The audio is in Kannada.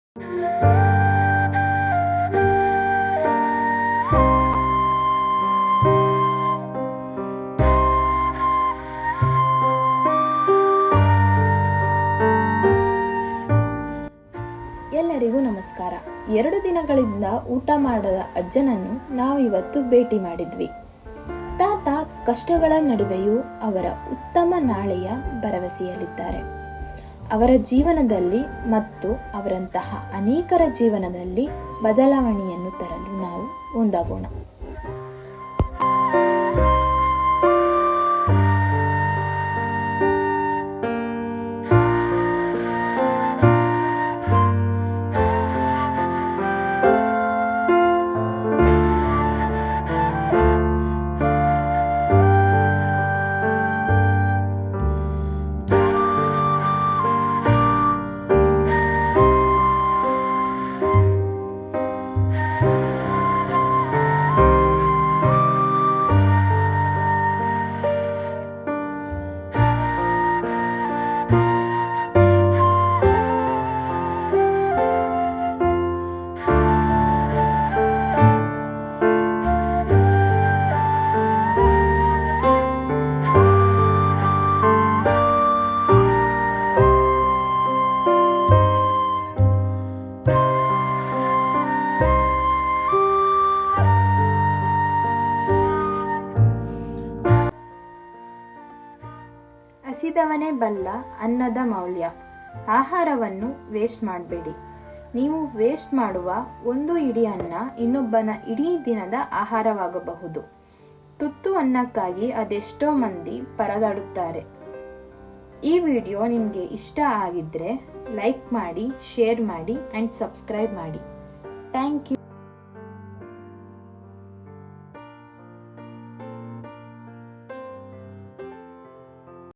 ಎಲ್ಲರಿಗೂ ನಮಸ್ಕಾರ. 2 ದಿನಗಳಿಂದ ಊಟ ಮಾಡದ ಅಜ್ಜನನ್ನು ನಾವಿವತ್ತು ಭೇಟಿ ಮಾಡಿದ್ವಿ. ತಾತ ಕಷ್ಟಗಳ ನಡುವೆಯೂ ಅವರ ಉತ್ತಮ ನಾಳೆಯ ಭರವಸೆಯಲ್ಲಿದ್ದಾರೆ. ಅವರ ಜೀವನದಲ್ಲಿ ಮತ್ತು ಅವರಂತಹ ಅನೇಕರ ಜೀವನದಲ್ಲಿ ಬದಲಾವಣೆಯನ್ನು ತರಲು ನಾವು ಒಂದಾಗೋಣ. ಹಸಿದವನೇ ಬಲ್ಲ ಅನ್ನದ ಮೌಲ್ಯ. ಆಹಾರವನ್ನು ವೇಸ್ಟ್ ಮಾಡಬೇಡಿ. ನೀವು ವೇಸ್ಟ್ ಮಾಡುವ ಒಂದು ಇಡೀ ಅನ್ನ ಇನ್ನೊಬ್ಬನ ಇಡೀ ದಿನದ ಆಹಾರವಾಗಬಹುದು. ತುತ್ತು ಅನ್ನಕ್ಕಾಗಿ ಅದೆಷ್ಟೋ ಮಂದಿ ಪರದಾಡುತ್ತಾರೆ. ಈ ವಿಡಿಯೋ ನಿಮಗೆ ಇಷ್ಟ ಆಗಿದ್ರೆ ಲೈಕ್ ಮಾಡಿ, ಶೇರ್ ಮಾಡಿ ಆ್ಯಂಡ್ ಸಬ್ಸ್ಕ್ರೈಬ್ ಮಾಡಿ. Thank you.